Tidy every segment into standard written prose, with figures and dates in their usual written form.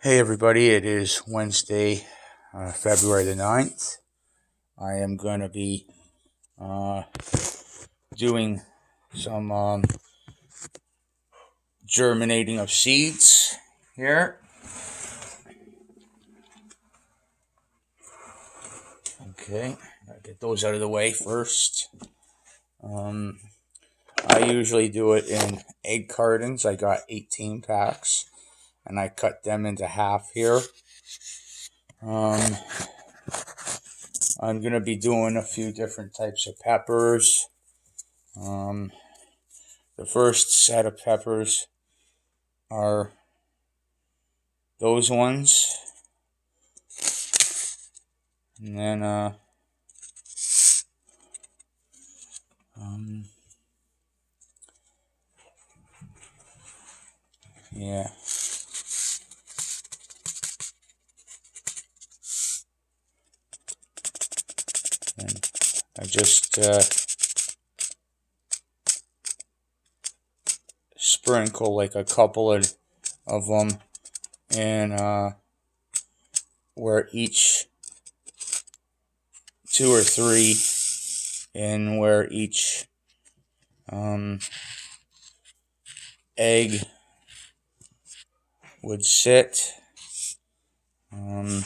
Hey everybody, it is Wednesday, February the 9th. I am going to be uh, doing some germinating of seeds here. Okay, gotta get those out of the way first. Um, I usually do it in egg cartons. I got 18 packs and I cut them into half here. Um, I'm going to be doing a few different types of peppers. The first set of peppers are those ones, and then um, yeah, and I just sprinkle like a couple of them in where each two or three in where each um, egg would sit. Um,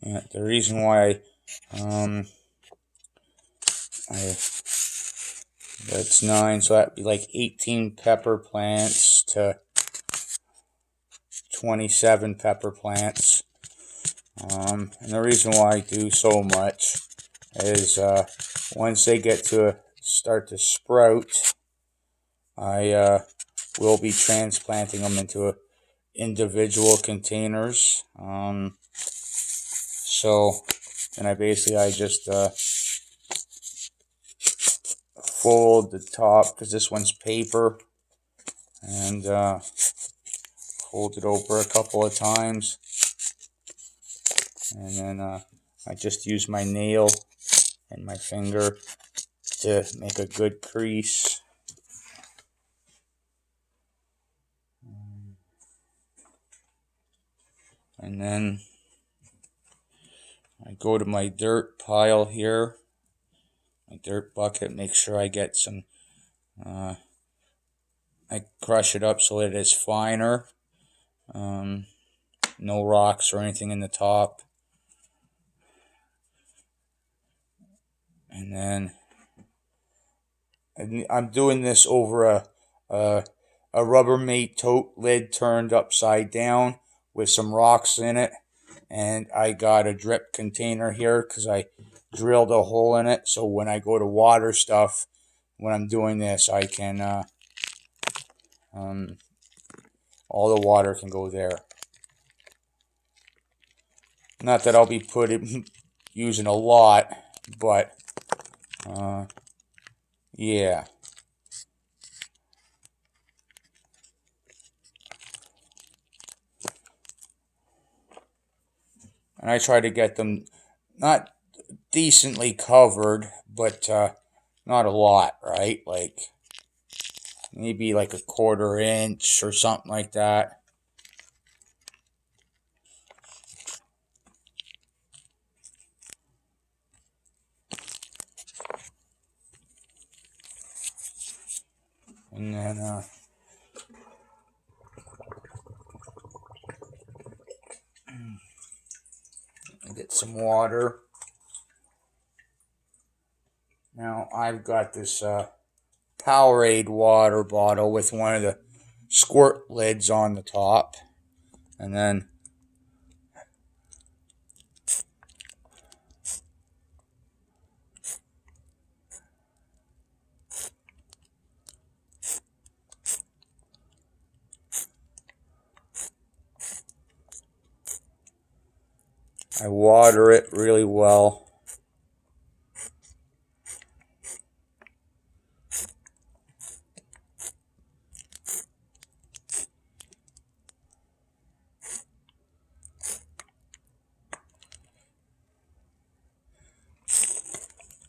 yeah, the reason why I that's 9, so that'd be like 18 pepper plants to 27 pepper plants. And the reason why I do so much is once they get to start to sprout, I will be transplanting them into individual containers. So then I just fold the top, because this one's paper, and fold it over a couple of times, and then I just use my nail and my finger to make a good crease. And then I go to my dirt pile here, my dirt bucket, make sure I get some, I crush it up so that it's finer. No rocks or anything in the top. And then I'm doing this over a Rubbermaid tote lid turned upside down with some rocks in it. And I got a drip container here because I drilled a hole in it. So when I go to water stuff, when I'm doing this, I can, all the water can go there. Not that I'll be using a lot, but, yeah. And I try to get them not decently covered, but not a lot, right? Like maybe like a 1/4 inch or something like that. And then get some water. Now I've got this Powerade water bottle with one of the squirt lids on the top, and then I water it really well.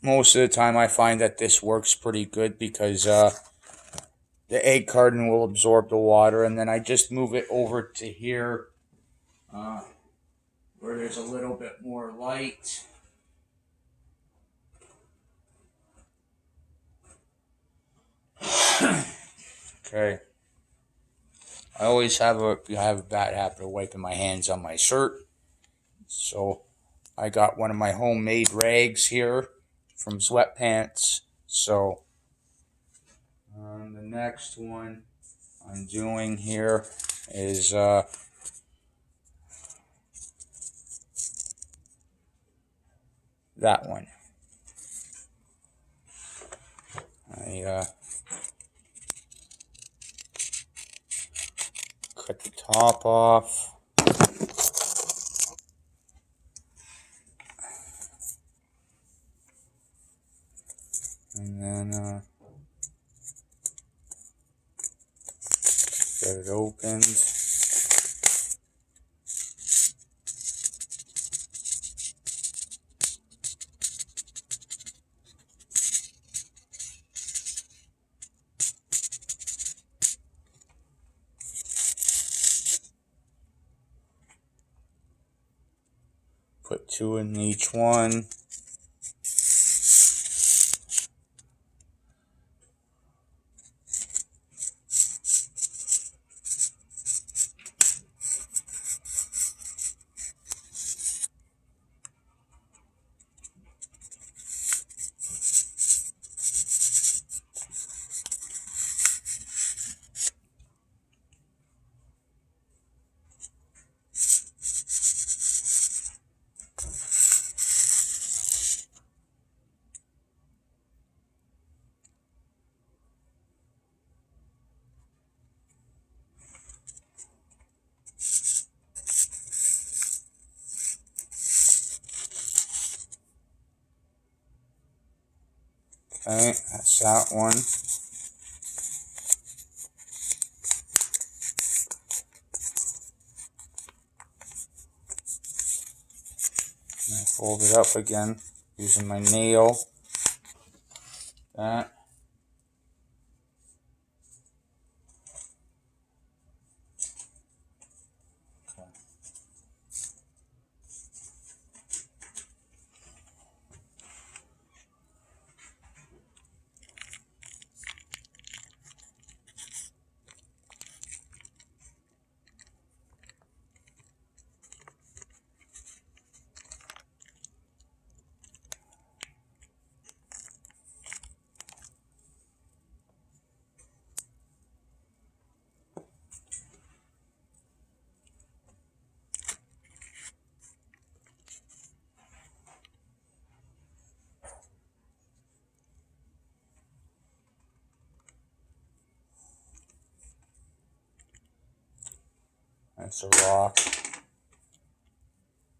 Most of the time I find that this works pretty good because the egg carton will absorb the water, and then I just move it over to here where there's a little bit more light. Okay. I always have a bad habit of wiping my hands on my shirt, so I got one of my homemade rags here from Sweatpants. So the next one I'm doing here is that one. I cut the top off. And then get it opened. Put 2 in each one. Okay, that's that one. And I fold it up again using my nail. That. Okay. That's a rock.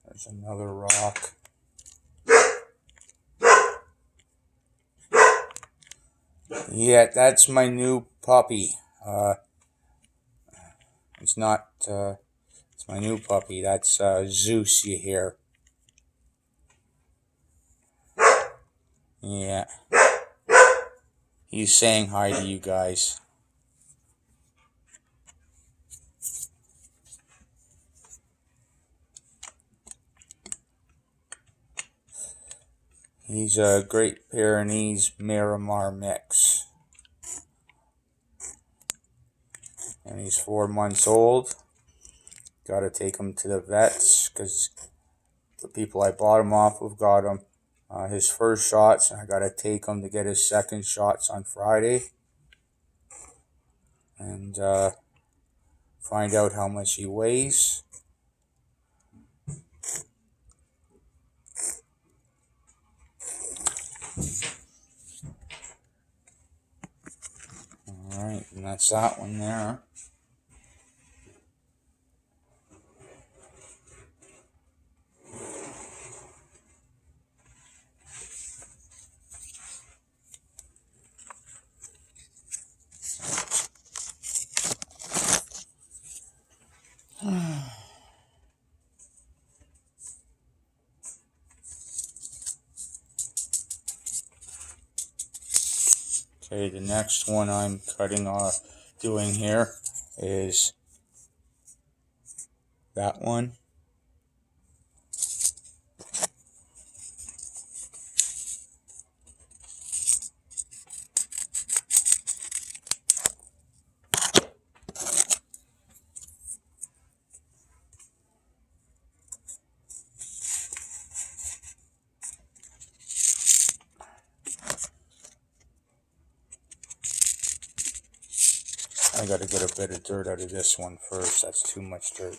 There's another rock. Yeah, that's my new puppy. It's not, it's my new puppy. That's Zeus, you hear. Yeah. He's saying hi to you guys. He's a Great Pyrenees Miramar mix. And he's 4 months old. Gotta take him to the vets because the people I bought him off of got him his first shots, and I gotta take him to get his second shots on Friday. And find out how much he weighs. Alright, and that's that one there. Okay, the next one I'm doing here is that one. I gotta get a bit of dirt out of this one first. That's too much dirt.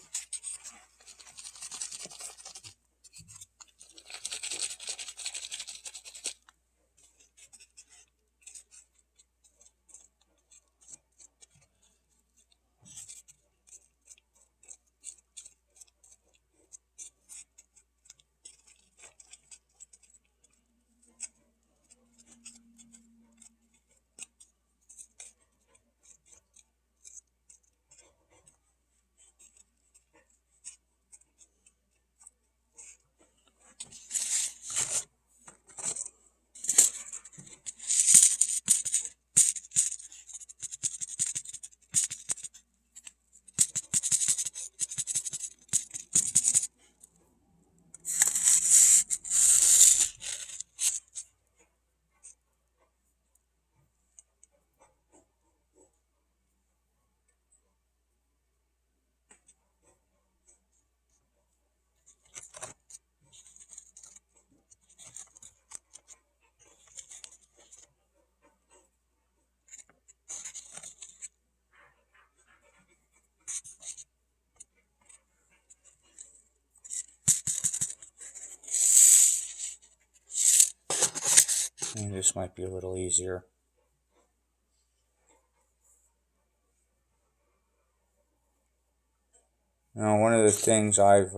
And this might be a little easier. Now, one of the things I've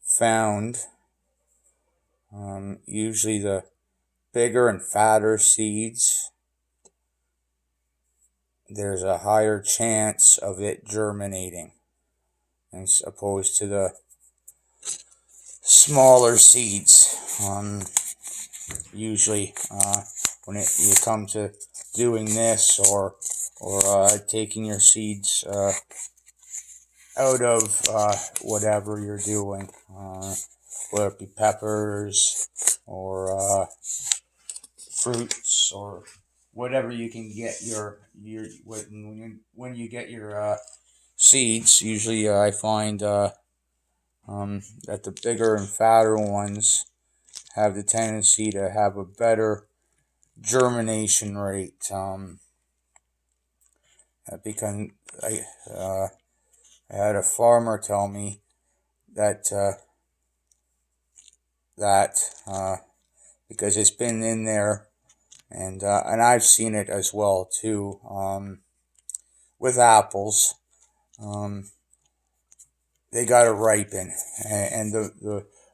found, usually the bigger and fatter seeds, there's a higher chance of it germinating as opposed to the smaller seeds. Usually when you come to doing this or taking your seeds out of whatever you're doing, whether it be peppers or fruits or whatever you can get when you get your seeds. Usually I find that the bigger and fatter ones have the tendency to have a better germination rate. Because I had a farmer tell me that because it's been in there, and I've seen it as well too, with apples. They got to ripen, and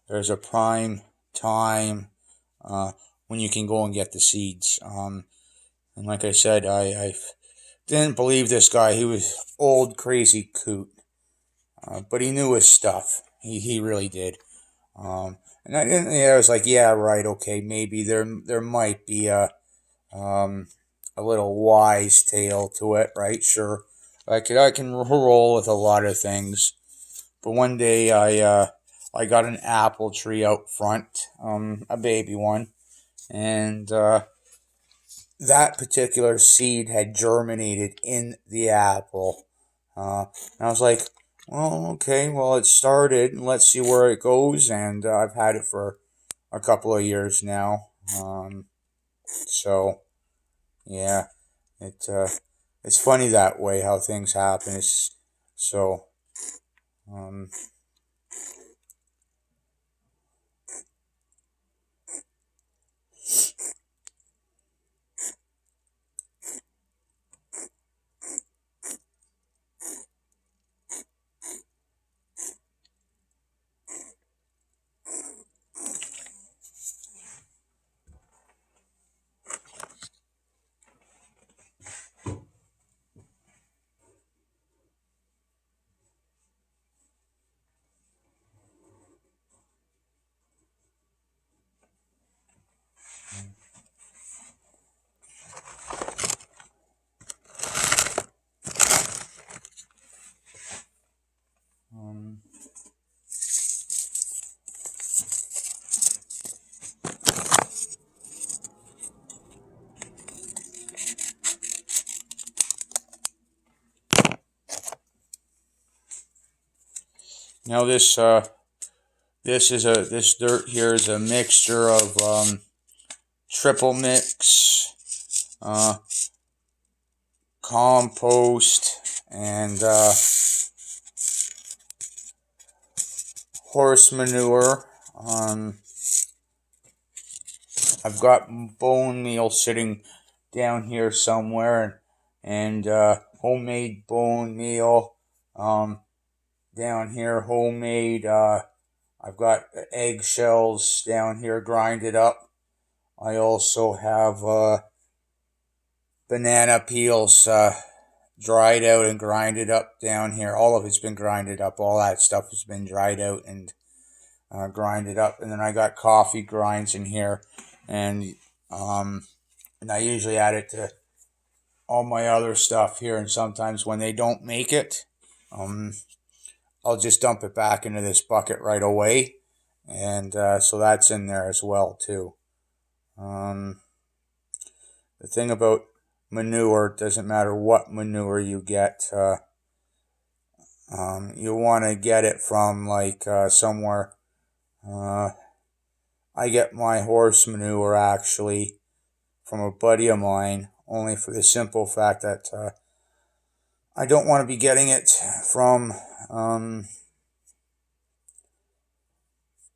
there's a prime time when you can go and get the seeds. And like I said, I didn't believe this guy. He was old crazy coot, but he knew his stuff. He really did. And I didn't. Yeah, I was like, yeah, right, okay, maybe there might be a little wise tale to it, right? Sure, I can roll with a lot of things. But one day I got an apple tree out front, a baby one, and that particular seed had germinated in the apple. And I was like, well, okay, well, it started, and let's see where it goes. And I've had it for a couple of years now. So, yeah, it's funny that way how things happen. It's so. Um, Now this dirt here is a mixture of triple mix, compost, and horse manure. I've got bone meal sitting down here somewhere, and homemade bone meal down here, homemade. I've got eggshells down here grinded up. I also have banana peels dried out and grinded up down here. All of it's been grinded up. All that stuff has been dried out and grinded up. And then I got coffee grinds in here, and and I usually add it to all my other stuff here. And sometimes when they don't make it, I'll just dump it back into this bucket right away, and so that's in there as well too. The thing about manure, it doesn't matter what manure you get. You want to get it from like somewhere. I get my horse manure actually from a buddy of mine, only for the simple fact that I don't want to be getting it from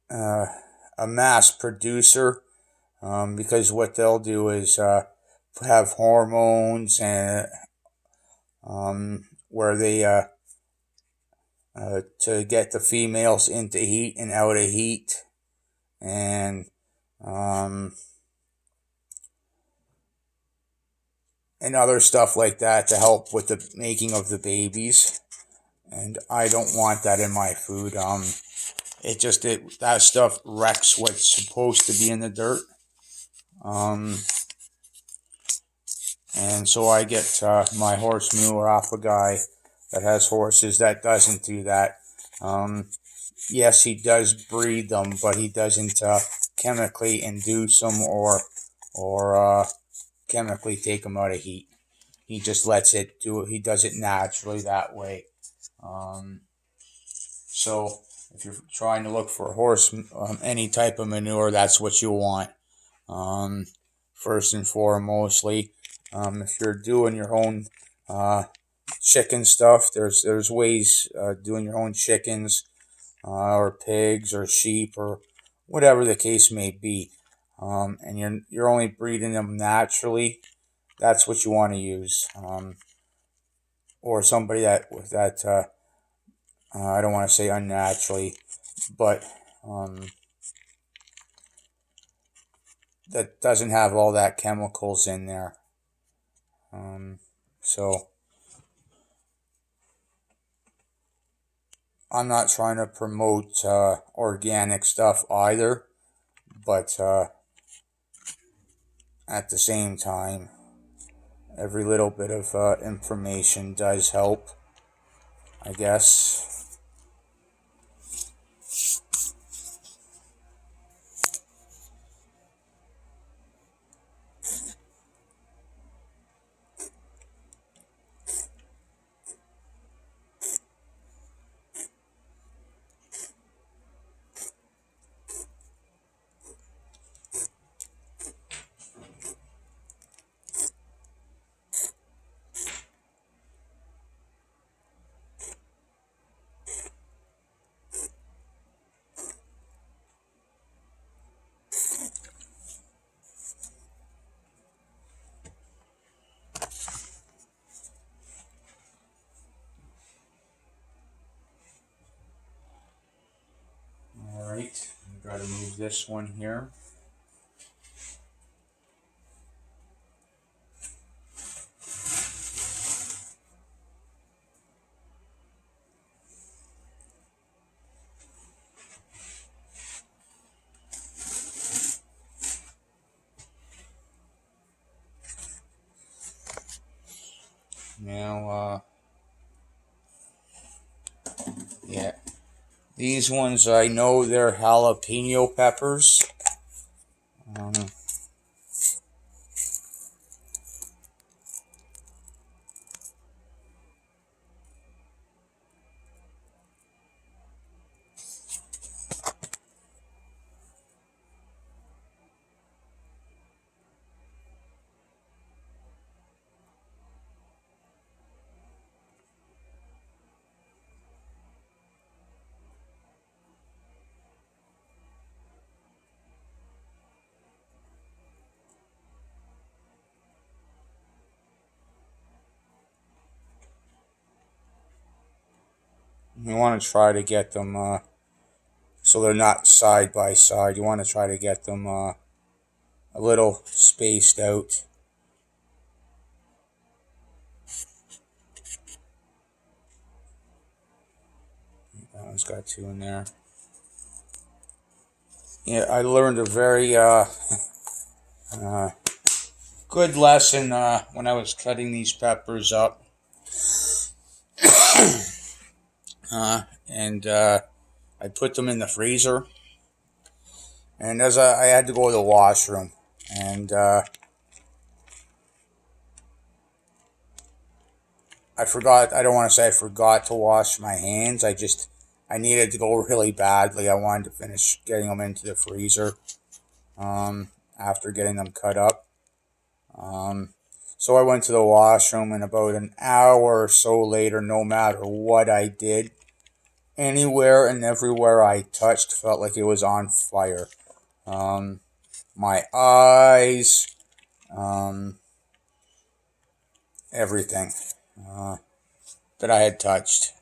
a mass producer, because what they'll do is have hormones and where they to get the females into heat and out of heat, and and other stuff like that to help with the making of the babies. And I don't want that in my food. That stuff wrecks what's supposed to be in the dirt. And so I get my horse manure off a guy that has horses that doesn't do that. Yes, he does breed them, but he doesn't chemically induce them or chemically take them out of heat. He just lets it do it. He does it naturally that way. So if you're trying to look for horse any type of manure, that's what you want. First and foremostly, if you're doing your own chicken stuff, there's ways doing your own chickens or pigs or sheep or whatever the case may be, and you're only breeding them naturally. That's what you want to use, or somebody that I don't want to say unnaturally, but that doesn't have all that chemicals in there. So I'm not trying to promote organic stuff either, but at the same time, every little bit of information does help, I guess. All right, I've got to move this one here. Now, yeah, these ones I know they're jalapeno peppers. Um, You want to try to get them so they're not side by side. You want to try to get them a little spaced out. That one's got two in there. Yeah, I learned a very good lesson when I was cutting these peppers up. And I put them in the freezer. And as I had to go to the washroom. And I forgot, I don't want to say I forgot to wash my hands. I needed to go really badly. I wanted to finish getting them into the freezer after getting them cut up. So I went to the washroom, and about an hour or so later, no matter what I did, anywhere and everywhere I touched felt like it was on fire. My eyes, everything that I had touched.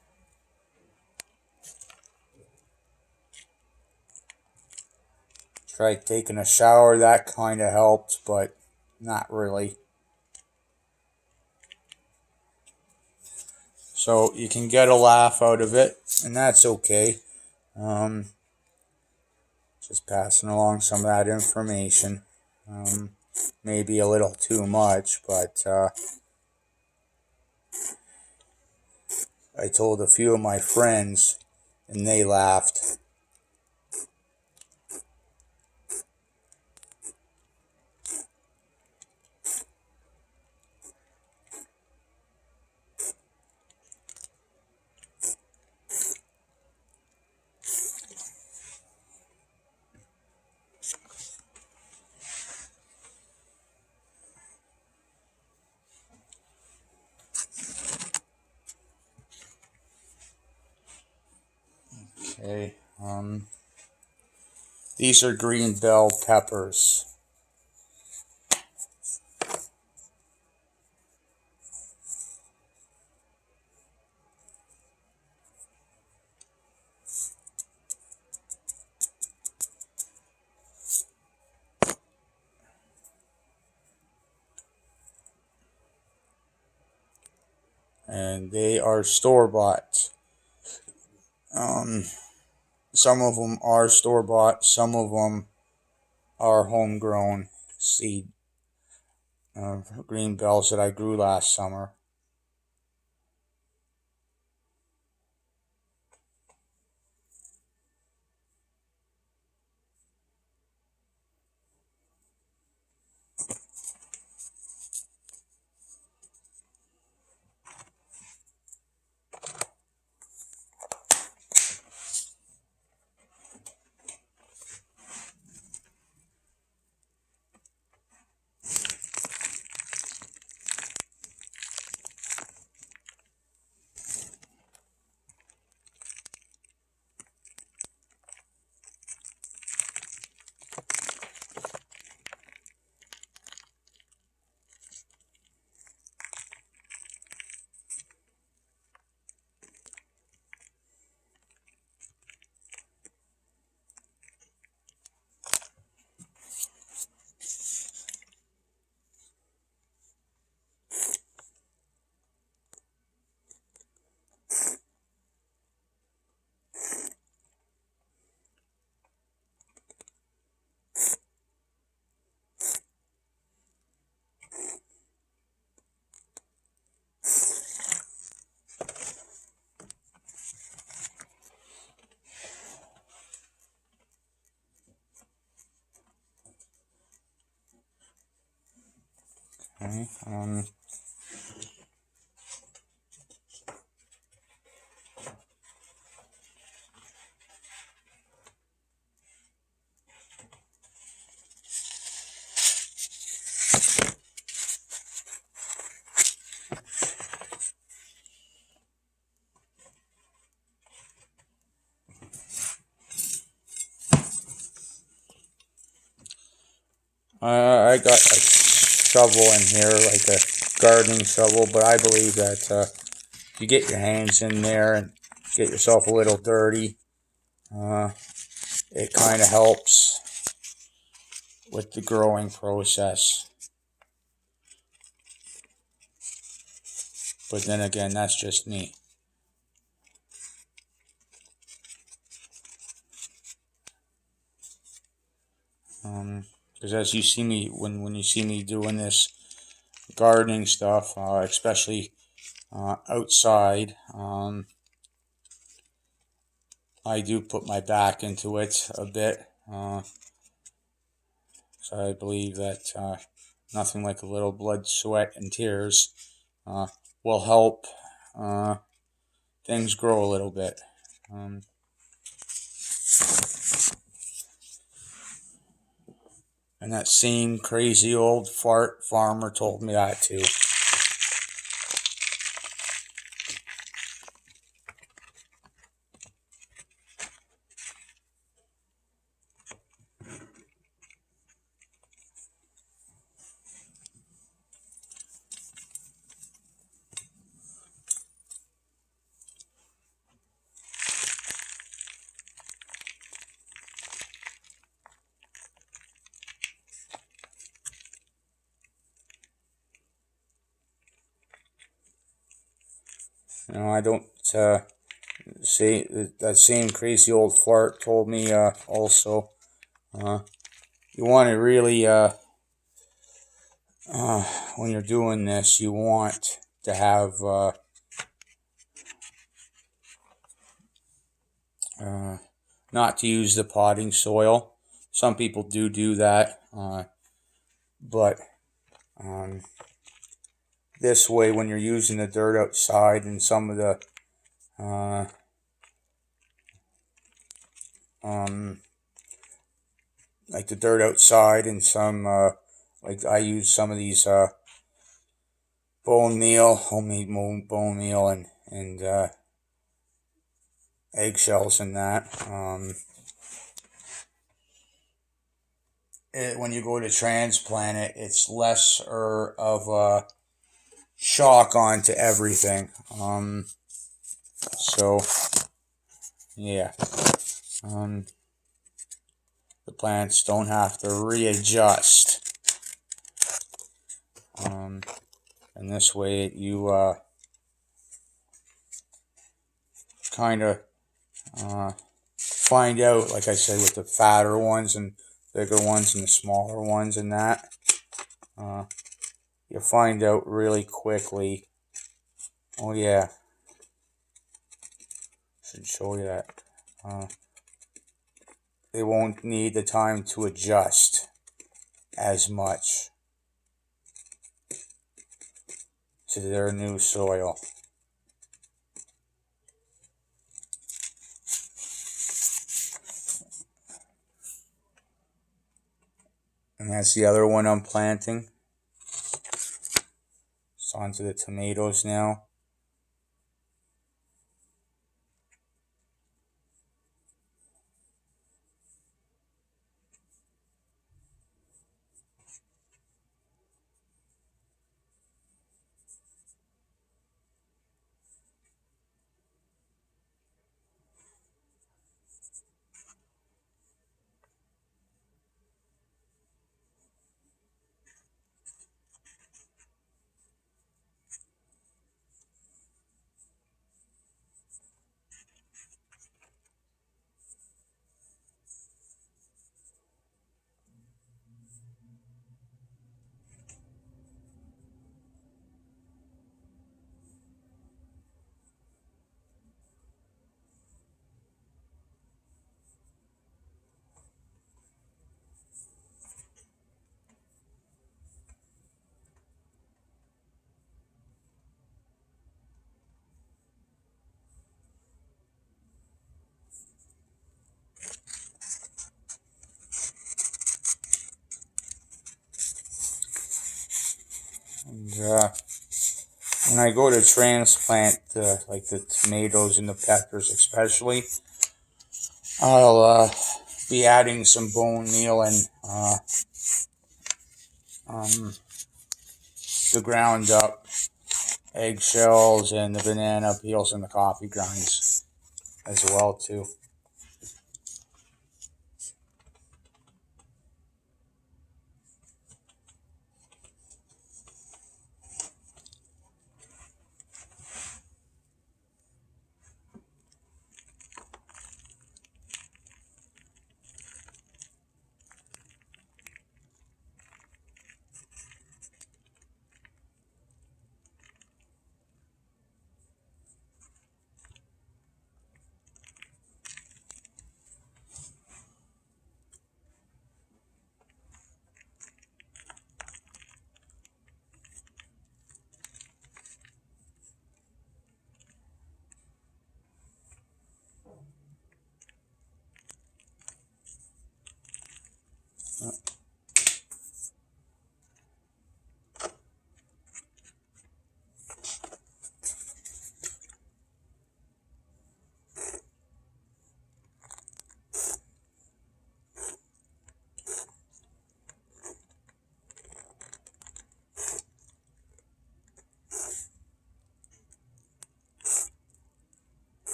Tried taking a shower, that kind of helped, but not really. So you can get a laugh out of it, and that's okay. Just passing along some of that information. Maybe a little too much, but I told a few of my friends, and they laughed. Okay, these are green bell peppers. And they are store-bought. Some of them are store-bought, some of them are homegrown seed green bells that I grew last summer. Okay, I got a shovel in here, like a gardening shovel, but I believe that you get your hands in there and get yourself a little dirty. It kind of helps with the growing process. But then again, that's just me. Because as you see me, when you see me doing this gardening stuff, especially outside, I do put my back into it a bit. So I believe that nothing like a little blood, sweat, and tears will help things grow a little bit. And that same crazy old fart farmer told me that too. I don't say that same crazy old fart told me also. You want to really, when you're doing this, you want to have not to use the potting soil. Some people do that, but this way, when you're using the dirt outside and some of the like the dirt outside and some like I use some of these bone meal, homemade bone meal, and eggshells and that. When you go to transplant it, it's less of a shock onto everything. So yeah, the plants don't have to readjust. And this way you kind of find out, like I said, with the fatter ones and bigger ones and the smaller ones and that, you'll find out really quickly. Oh yeah, should show you that. They won't need the time to adjust as much to their new soil. And that's the other one I'm planting. It's onto the tomatoes now. And when I go to transplant, like the tomatoes and the peppers especially, I'll be adding some bone meal and the ground up eggshells and the banana peels and the coffee grinds. as well too.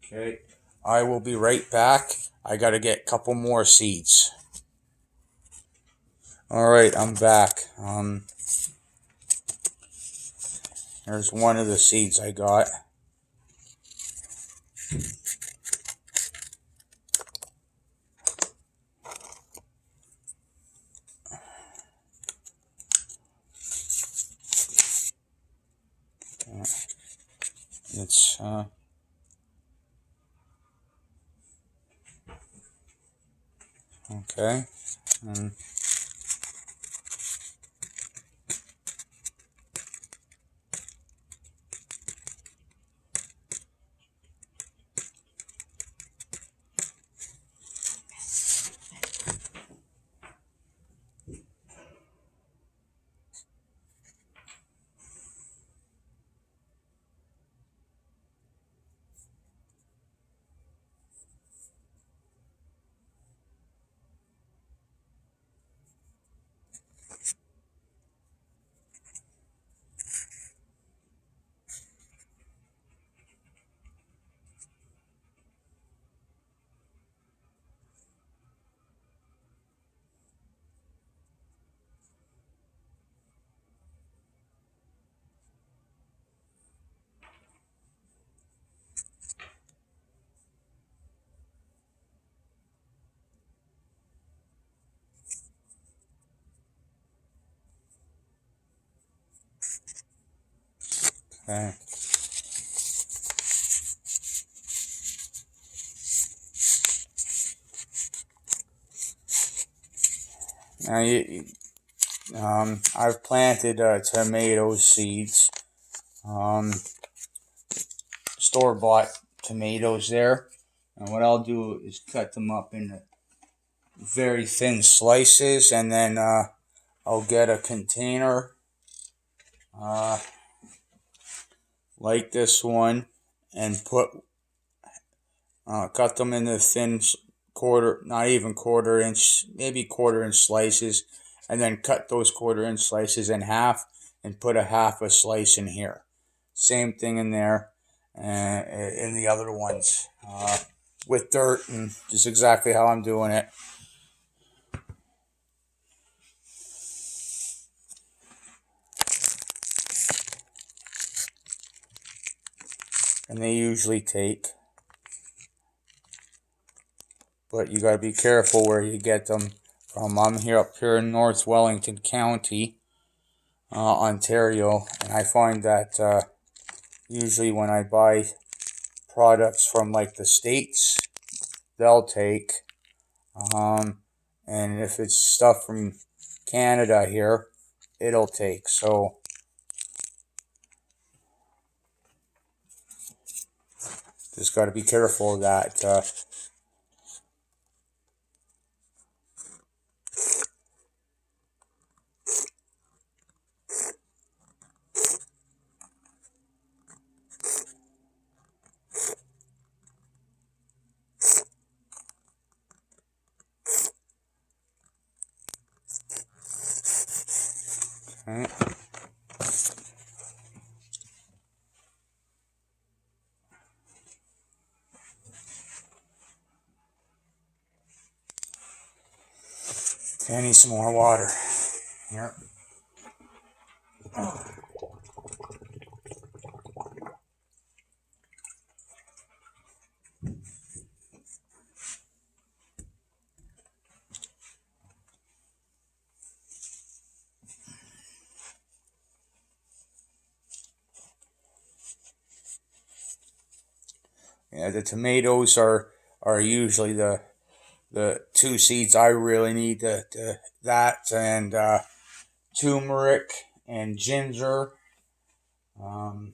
Okay, I will be right back. I gotta get a couple more seeds. All right, I'm back. There's one of the seeds I got. It's okay. Um, okay. Now I've planted tomato seeds. Store-bought tomatoes there. And what I'll do is cut them up into very thin slices, and then I'll get a container uh, like this one and cut them into thin not even quarter inch, maybe quarter inch slices, and then cut those quarter inch slices in half and put a half a slice in here. Same thing in there, and in the other ones with dirt, and just exactly how I'm doing it. And they usually take, but you got to be careful where you get them from. I'm up here in North Wellington County, Ontario, and I find that usually when I buy products from like the States, they'll take, and if it's stuff from Canada here, it'll take. So just got to be careful of that. Okay. I need some more water. Here. Yeah, the tomatoes are usually the two seeds I really need. That and turmeric and ginger um,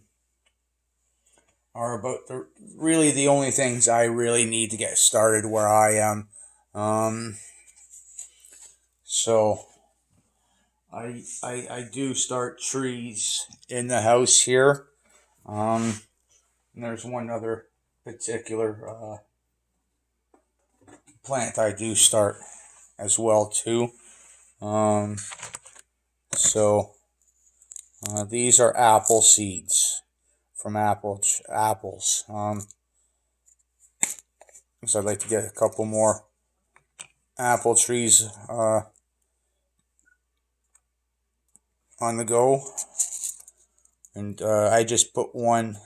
are about really the only things I really need to get started where I am. Um, so I do start trees in the house here. And there's one other particular plant I do start as well too. Um, so these are apple seeds from apples. So I'd like to get a couple more apple trees on the go, and I just put one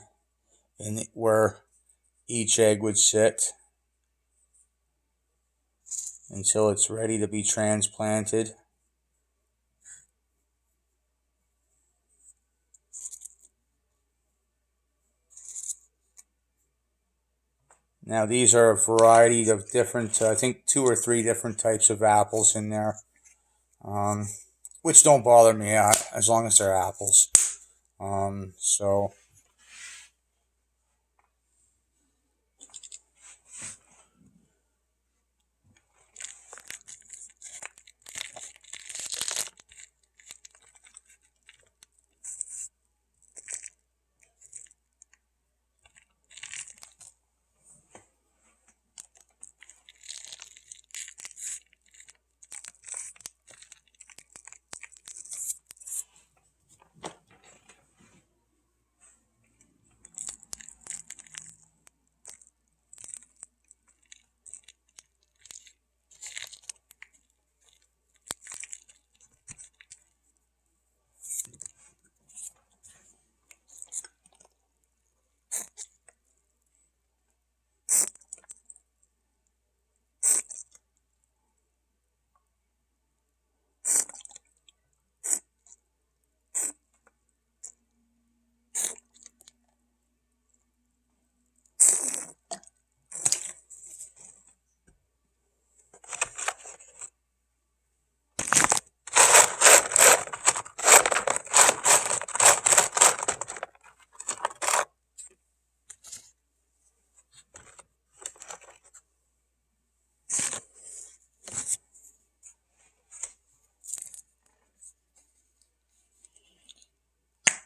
in where each egg would sit until it's ready to be transplanted. Now these are a variety of different, I think 2 or 3 different types of apples in there, which don't bother me as long as they're apples. So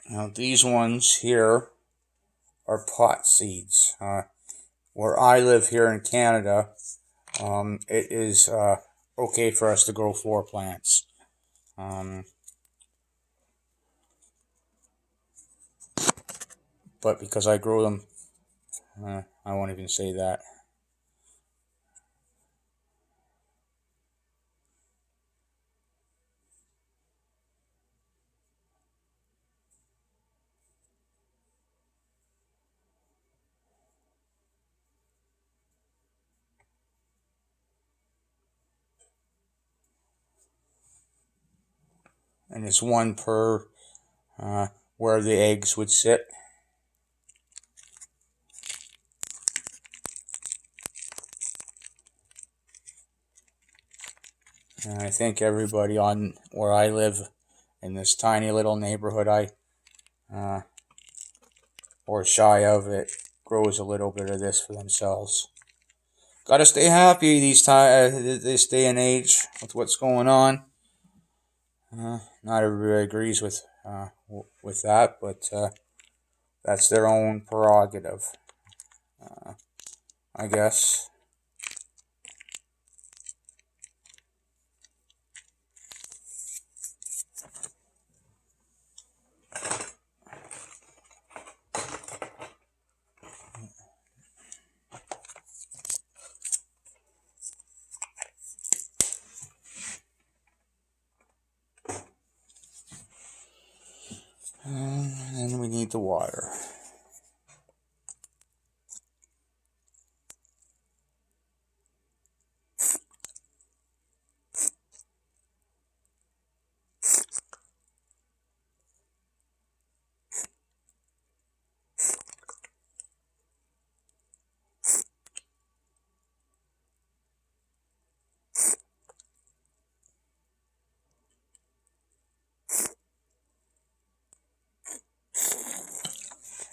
now these ones here are pot seeds. Where I live here in Canada, it is okay for us to grow 4 plants. But because I grow them, I won't even say that. And it's one per where the eggs would sit. And I think everybody on where I live in this tiny little neighborhood or shy of it grows a little bit of this for themselves. Gotta stay happy this day and age with what's going on. Not everybody agrees with that, but that's their own prerogative, I guess. need the water.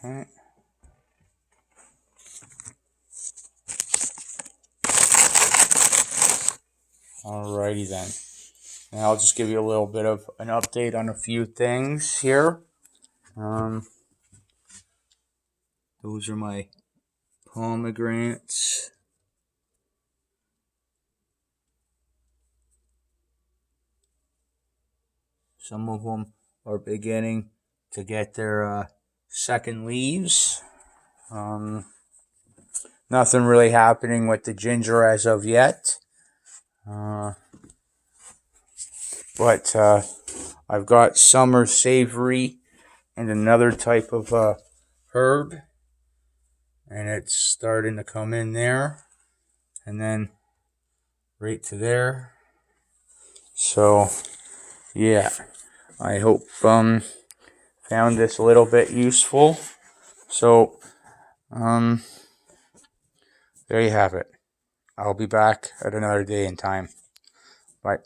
Okay. Alrighty then. And I'll just give you a little bit of an update on a few things here. Those are my pomegranates. Some of them are beginning to get their second leaves. Nothing really happening with the ginger as of yet. But I've got summer savory and another type of herb. And it's starting to come in there. And then right to there. So, yeah. I hope found this a little bit useful. So, there you have it. I'll be back at another day and time. Bye.